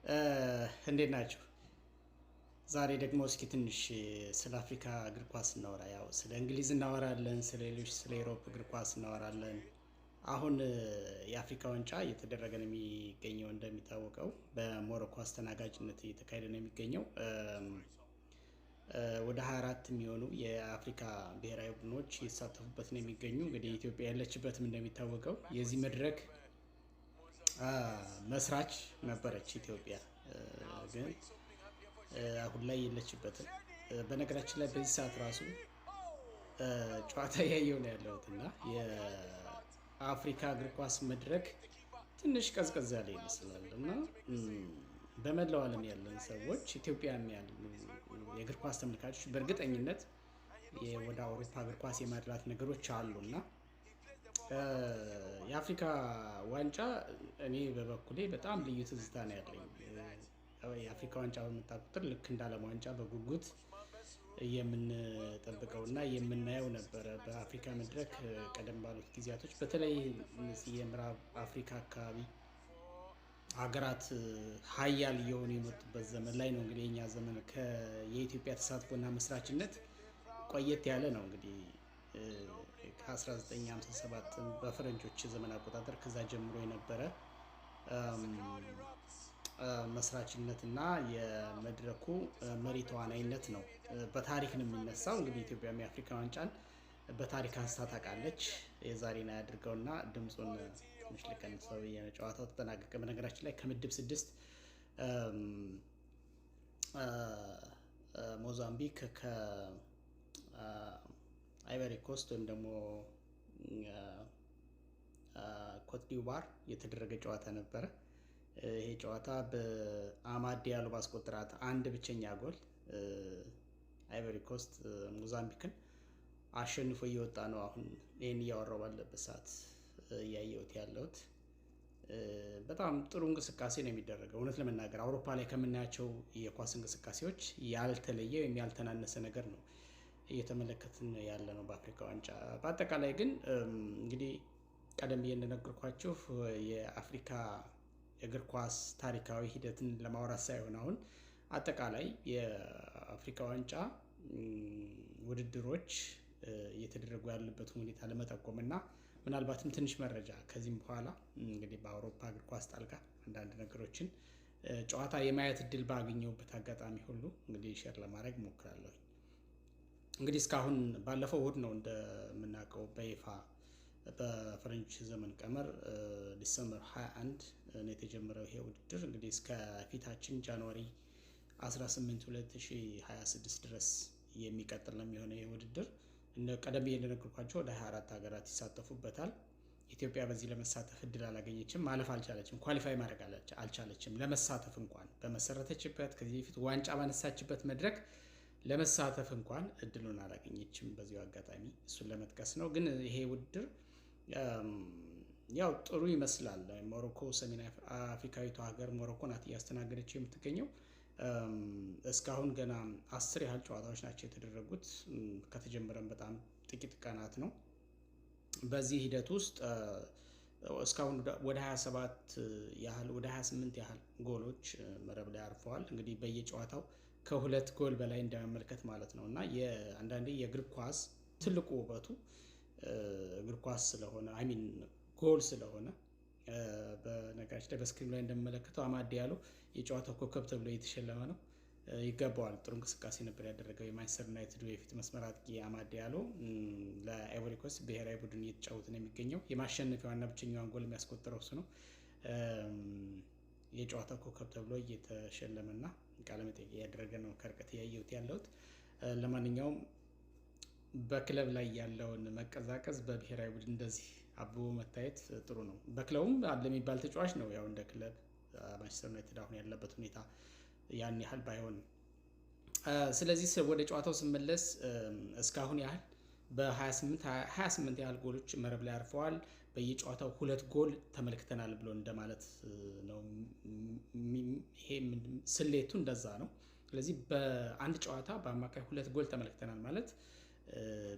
እንዴት ናችሁ? ዛሬ ደግሞ እስኪ ትንሽ ስለ አፍሪካ እግር ኳስ እናወራ። ያው ስለ እንግሊዝ እናወራለን፣ ስለ ሌሎች ስለ ኤሮፕ እግር ኳስ እናወራለን። አሁን የአፍሪካ ዋንጫ እየተደረገ ነው የሚገኘው። እንደሚታወቀው በሞሮኮ አስተናጋጅነት እየተካሄደ ነው የሚገኘው። ወደ 24 የሚሆኑ የአፍሪካ ብሔራዊ ቡድኖች እየተሳተፉበት ነው የሚገኙ። እንግዲህ ኢትዮጵያ ያለችበትም እንደሚታወቀው የዚህ መድረክ መስራች ነበረች ኢትዮጵያ ግን አሁን ላይ የለችበትም። በነገራችን ላይ በዚህ ሰዓት ራሱ ጨዋታ እያየሁ ነው ያለሁት እና የአፍሪካ እግር ኳስ መድረክ ትንሽ ቀዝቀዝ ያለ ይመስላል እና በመላው ዓለም ያለን ሰዎች ኢትዮጵያም ያሉ የእግር ኳስ ተመልካቾች በእርግጠኝነት ወደ አውሮፓ እግር ኳስ የማድላት ነገሮች አሉ እና የአፍሪካ ዋንጫ እኔ በበኩሌ በጣም ልዩ ትዝታ ነው ያለኝ። የአፍሪካ ዋንጫ በመጣ ቁጥር ልክ እንደ ዓለም ዋንጫ በጉጉት የምንጠብቀው እና የምናየው ነበረ። በአፍሪካ መድረክ ቀደም ባሉት ጊዜያቶች በተለይ እነዚህ የምዕራብ አፍሪካ አካባቢ ሀገራት ሀያል እየሆኑ የመጡበት ዘመን ላይ ነው። እንግዲህ የኛ ዘመን የኢትዮጵያ ተሳትፎና መስራችነት ቆየት ያለ ነው። እንግዲህ ከ1957 በፈረንጆች ዘመን አቆጣጠር ከዛ ጀምሮ የነበረ መስራችነትና የመድረኩ መሪ ተዋናይነት ነው። በታሪክ ነው የሚነሳው። እንግዲህ ኢትዮጵያም የአፍሪካ ዋንጫን በታሪክ አንስታ ታውቃለች። የዛሬን አያድርገውና ድምፁን ትንሽ ልቀንሰው ብዬ ነው። ጨዋታው ተጠናቀቀ። በነገራችን ላይ ከምድብ 6 ሞዛምቢክ ከአይቨሪ ኮስት ወይም ደግሞ ኮትዲቫር የተደረገ ጨዋታ ነበረ። ይሄ ጨዋታ በአማድ ዲያሎ ባስቆጠራት አንድ ብቸኛ ጎል አይቨሪ ኮስት ሞዛምቢክን አሸንፎ እየወጣ ነው። አሁን ይህን እያወራው ባለበት ሰዓት እያየሁት ያለሁት በጣም ጥሩ እንቅስቃሴ ነው የሚደረገው። እውነት ለመናገር አውሮፓ ላይ ከምናያቸው የኳስ እንቅስቃሴዎች ያልተለየ ወይም ያልተናነሰ ነገር ነው እየተመለከትን ያለ ነው በአፍሪካ ዋንጫ። በአጠቃላይ ግን እንግዲህ ቀደም ብዬ እንደነገርኳችሁ የአፍሪካ የእግር ኳስ ታሪካዊ ሂደትን ለማውራት ሳይሆን አሁን አጠቃላይ የአፍሪካ ዋንጫ ውድድሮች እየተደረጉ ያለበትን ሁኔታ ለመጠቆም እና ምናልባትም ትንሽ መረጃ ከዚህም በኋላ እንግዲህ በአውሮፓ እግር ኳስ ጣልቃ አንዳንድ ነገሮችን ጨዋታ የማየት እድል ባገኘሁበት አጋጣሚ ሁሉ እንግዲህ ሼር ለማድረግ እሞክራለሁ። እንግዲህ እስካሁን ባለፈው እሁድ ነው እንደምናውቀው በይፋ በፈረንጅ ዘመን ቀመር ዲሰምበር 21 ነው የተጀመረው ይሄ ውድድር። እንግዲህ እስከ ፊታችን ጃንዋሪ 18 2026 ድረስ የሚቀጥል ነው የሚሆነው ይሄ ውድድር። ቀደም ብዬ እንደነገርኳቸው ወደ 24 ሀገራት ይሳተፉበታል። ኢትዮጵያ በዚህ ለመሳተፍ እድል አላገኘችም፣ ማለፍ አልቻለችም፣ ኳሊፋይ ማድረግ አልቻለችም። ለመሳተፍ እንኳን በመሰረተችበት ከዚህ በፊት ዋንጫ ባነሳችበት መድረክ ለመሳተፍ እንኳን እድሉን አላገኘችም። በዚሁ አጋጣሚ እሱን ለመጥቀስ ነው። ግን ይሄ ውድድር ያው ጥሩ ይመስላል። ሞሮኮ ሰሜን አፍሪካዊቷ ሀገር ሞሮኮ ናት እያስተናገደችው የምትገኘው። እስካሁን ገና 10 ያህል ጨዋታዎች ናቸው የተደረጉት። ከተጀመረም በጣም ጥቂት ቀናት ነው። በዚህ ሂደት ውስጥ እስካሁን ወደ 27 ያህል ወደ 28 ያህል ጎሎች መረብ ላይ አርፈዋል። እንግዲህ በየጨዋታው ከ2 ጎል በላይ እንደመመልከት ማለት ነው እና አንዳንዴ የእግር ኳስ ትልቁ ውበቱ እግር ኳስ ስለሆነ አይሚን ጎል ስለሆነ በነገራችን ላይ በስክሪን ላይ እንደምመለከተው አማድ ዲያሎ የጨዋታው ኮከብ ተብሎ የተሸለመ ነው። ይገባዋል። ጥሩ እንቅስቃሴ ነበር ያደረገው የማንቸስተር ዩናይትድ የፊት መስመር አጥቂ አማድ ዲያሎ ለአይቮሪ ኮስት ብሔራዊ ቡድን እየተጫወተ ነው የሚገኘው። የማሸነፊያዋና ብቸኛዋን ጎል የሚያስቆጥረው እሱ ነው። የጨዋታው ኮከብ ተብሎ እየተሸለመና ቃለመጠይቅ እያደረገ ነው ከርቀት እያየሁት ያለሁት። ለማንኛውም በክለብ ላይ ያለውን መቀዛቀዝ በብሔራዊ ቡድን እንደዚህ አብቦ መታየት ጥሩ ነው። በክለቡም አለ የሚባል ተጫዋች ነው። ያው እንደ ክለብ ማንቸስተር ዩናይትድ አሁን ያለበት ሁኔታ ያን ያህል ባይሆንም፣ ስለዚህ ወደ ጨዋታው ስመለስ እስካሁን ያህል በ28 ያህል ጎሎች መረብ ላይ አርፈዋል። በየጨዋታው 2 ጎል ተመልክተናል ብሎ እንደማለት ነው። ይሄ ስሌቱ እንደዛ ነው። ስለዚህ በአንድ ጨዋታ በአማካይ 2 ጎል ተመልክተናል ማለት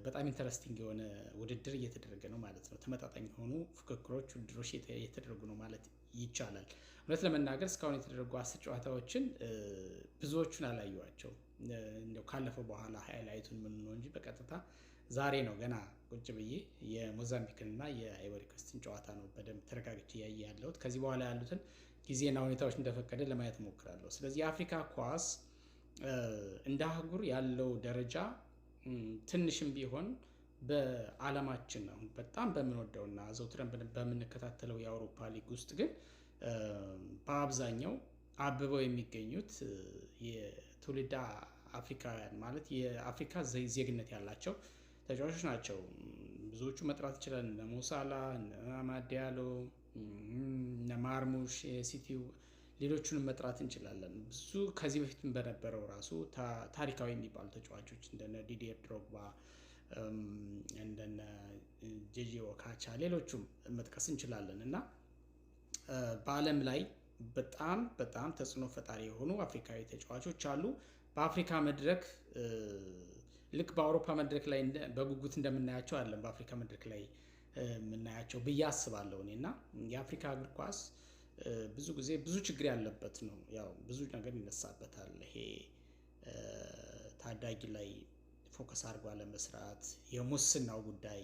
በጣም ኢንተረስቲንግ የሆነ ውድድር እየተደረገ ነው ማለት ነው። ተመጣጣኝ የሆኑ ፉክክሮች፣ ውድድሮች እየተደረጉ ነው ማለት ይቻላል። እውነት ለመናገር እስካሁን የተደረጉ 10 ጨዋታዎችን ብዙዎቹን አላየኋቸው። እንደው ካለፈው በኋላ ሃይላይቱን ምን ነው እንጂ በቀጥታ ዛሬ ነው ገና ቁጭ ብዬ የሞዛምቢክን እና የአይቮሪ ኮስትን ጨዋታ ነው በደንብ ተረጋግቼ እያየ ያለሁት። ከዚህ በኋላ ያሉትን ጊዜና ሁኔታዎች እንደፈቀደ ለማየት እሞክራለሁ። ስለዚህ የአፍሪካ ኳስ እንደ አህጉር ያለው ደረጃ ትንሽም ቢሆን በዓለማችን ነው በጣም በምንወደውና ዘውትረን በምንከታተለው የአውሮፓ ሊግ ውስጥ ግን በአብዛኛው አብበው የሚገኙት የትውልድ አፍሪካውያን ማለት የአፍሪካ ዜግነት ያላቸው ተጫዋቾች ናቸው። ብዙዎቹ መጥራት ይችላል። እነ ሞሳላ፣ እነ አማድ ዲያሎ፣ እነ ማርሙሽ የሲቲው ሌሎቹንም መጥራት እንችላለን። ብዙ ከዚህ በፊት በነበረው ራሱ ታሪካዊ የሚባሉ ተጫዋቾች እንደነ ዲዲየር ድሮግባ፣ እንደነ ጄጄ ኦካቻ ሌሎቹም መጥቀስ እንችላለን እና በዓለም ላይ በጣም በጣም ተጽዕኖ ፈጣሪ የሆኑ አፍሪካዊ ተጫዋቾች አሉ። በአፍሪካ መድረክ ልክ በአውሮፓ መድረክ ላይ በጉጉት እንደምናያቸው አይደለም በአፍሪካ መድረክ ላይ የምናያቸው ብዬ አስባለሁ እኔ እና የአፍሪካ እግር ኳስ ብዙ ጊዜ ብዙ ችግር ያለበት ነው። ያው ብዙ ነገር ይነሳበታል። ይሄ ታዳጊ ላይ ፎከስ አድርጎ አለመስራት፣ የሙስናው ጉዳይ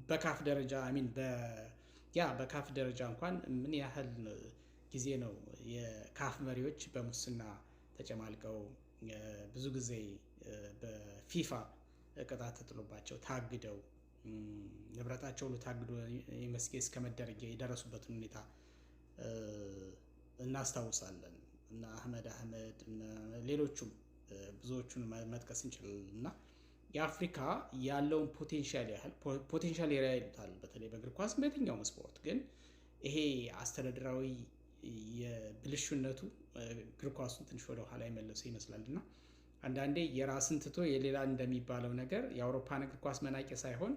በካፍ ደረጃ አሚን በካፍ ደረጃ እንኳን ምን ያህል ጊዜ ነው የካፍ መሪዎች በሙስና ተጨማልቀው ብዙ ጊዜ በፊፋ ቅጣት ተጥሎባቸው ታግደው ንብረታቸው ሁሉ ታግዶ የመስጌ እስከ መደረግ የደረሱበትን ሁኔታ እናስታውሳለን። እና አህመድ እና ሌሎቹም ብዙዎቹን መጥቀስ እንችላለን። እና የአፍሪካ ያለውን ፖቴንሻል ኤሪያ ይሉታል በተለይ በእግር ኳስ በየትኛውም ስፖርት ግን ይሄ አስተዳደራዊ የብልሹነቱ እግር ኳሱን ትንሽ ወደ ኋላ የመለሰ ይመስላል። እና አንዳንዴ የራስን ትቶ የሌላ እንደሚባለው ነገር የአውሮፓን እግር ኳስ መናቄ ሳይሆን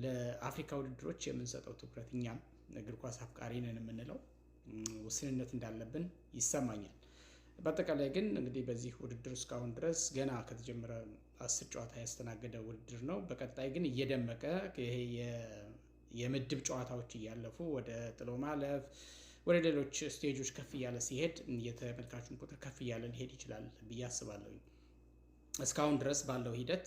ለአፍሪካ ውድድሮች የምንሰጠው ትኩረት እኛም እግር ኳስ አፍቃሪ ነን የምንለው ውስንነት እንዳለብን ይሰማኛል። በአጠቃላይ ግን እንግዲህ በዚህ ውድድር እስካሁን ድረስ ገና ከተጀመረ 10 ጨዋታ ያስተናገደ ውድድር ነው። በቀጣይ ግን እየደመቀ ይሄ የምድብ ጨዋታዎች እያለፉ ወደ ጥሎ ማለፍ ወደ ሌሎች ስቴጆች ከፍ እያለ ሲሄድ የተመልካቹን ቁጥር ከፍ እያለ ሊሄድ ይችላል ብዬ አስባለሁ። እስካሁን ድረስ ባለው ሂደት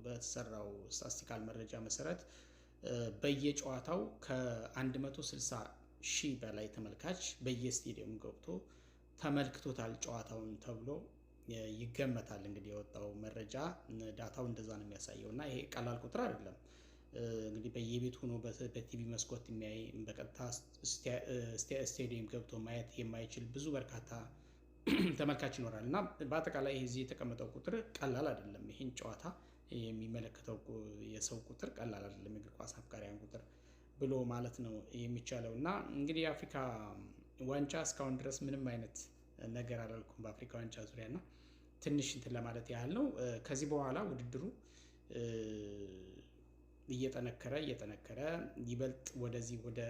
በተሰራው ስታቲስቲካል መረጃ መሰረት በየጨዋታው ከ160 ሺህ በላይ ተመልካች በየስቴዲየሙ ገብቶ ተመልክቶታል ጨዋታውን ተብሎ ይገመታል። እንግዲህ የወጣው መረጃ ዳታው እንደዛ ነው የሚያሳየው እና ይሄ ቀላል ቁጥር አይደለም። እንግዲህ በየቤት ሆኖ በቲቪ መስኮት የሚያይ በቀጥታ ስቴዲየም ገብቶ ማየት የማይችል ብዙ በርካታ ተመልካች ይኖራል እና በአጠቃላይ እዚህ የተቀመጠው ቁጥር ቀላል አይደለም። ይህን ጨዋታ የሚመለከተው የሰው ቁጥር ቀላል አይደለም። የእግር ኳስ አፍቃሪያን ቁጥር ብሎ ማለት ነው የሚቻለው። እና እንግዲህ የአፍሪካ ዋንጫ እስካሁን ድረስ ምንም አይነት ነገር አላልኩም በአፍሪካ ዋንጫ ዙሪያ እና ትንሽ እንትን ለማለት ያህል ነው። ከዚህ በኋላ ውድድሩ እየጠነከረ ይበልጥ ወደዚህ ወደ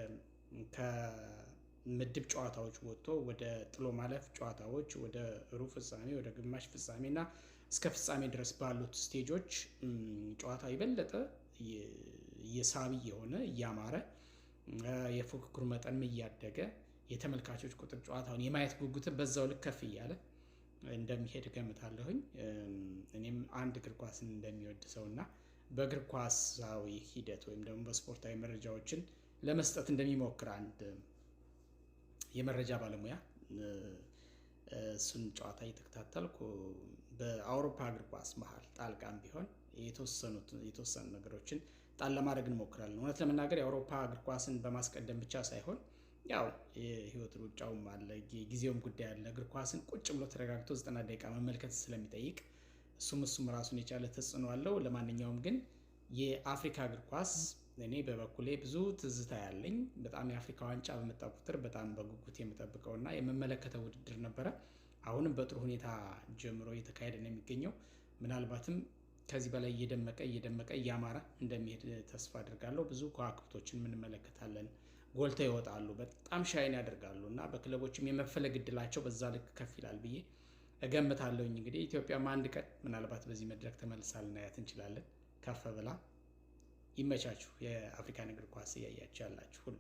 ከምድብ ጨዋታዎች ወጥቶ ወደ ጥሎ ማለፍ ጨዋታዎች ወደ ሩብ ፍጻሜ ወደ ግማሽ ፍጻሜ እና እስከ ፍጻሜ ድረስ ባሉት ስቴጆች ጨዋታ ይበለጠ የሳቢ የሆነ እያማረ የፉክክሩ መጠንም እያደገ የተመልካቾች ቁጥር ጨዋታውን የማየት ጉጉትን በዛው ልክ ከፍ እያለ እንደሚሄድ ገምታለሁኝ። እኔም አንድ እግር ኳስን እንደሚወድ ሰውና በእግር ኳሳዊ ሂደት ወይም ደግሞ በስፖርታዊ መረጃዎችን ለመስጠት እንደሚሞክር አንድ የመረጃ ባለሙያ እሱን ጨዋታ እየተከታተልኩ በአውሮፓ እግር ኳስ መሀል ጣልቃም ቢሆን የተወሰኑ ነገሮችን ጣል ለማድረግ እንሞክራለን። እውነት ለመናገር የአውሮፓ እግር ኳስን በማስቀደም ብቻ ሳይሆን ያው የህይወት ሩጫውም አለ፣ ጊዜውም ጉዳይ አለ። እግር ኳስን ቁጭ ብሎ ተረጋግቶ 90 ደቂቃ መመልከት ስለሚጠይቅ እሱም ራሱን የቻለ ተጽዕኖ አለው። ለማንኛውም ግን የአፍሪካ እግር ኳስ እኔ በበኩሌ ብዙ ትዝታ ያለኝ በጣም የአፍሪካ ዋንጫ በመጣ ቁጥር በጣም በጉጉት የምጠብቀውና የምመለከተው ውድድር ነበረ። አሁንም በጥሩ ሁኔታ ጀምሮ እየተካሄደ ነው የሚገኘው። ምናልባትም ከዚህ በላይ እየደመቀ እያማረ እንደሚሄድ ተስፋ አድርጋለሁ። ብዙ ከዋክብቶችን እንመለከታለን፣ ጎልተው ይወጣሉ፣ በጣም ሻይን ያደርጋሉ እና በክለቦችም የመፈለግ እድላቸው በዛ ልክ ከፍ ይላል ብዬ እገምታለሁኝ። እንግዲህ ኢትዮጵያም አንድ ቀን ምናልባት በዚህ መድረክ ተመልሳ ልናያት እንችላለን ከፍ ብላ። ይመቻችሁ። የአፍሪካን እግር ኳስ እያያችሁ ያላችሁ ሁሉ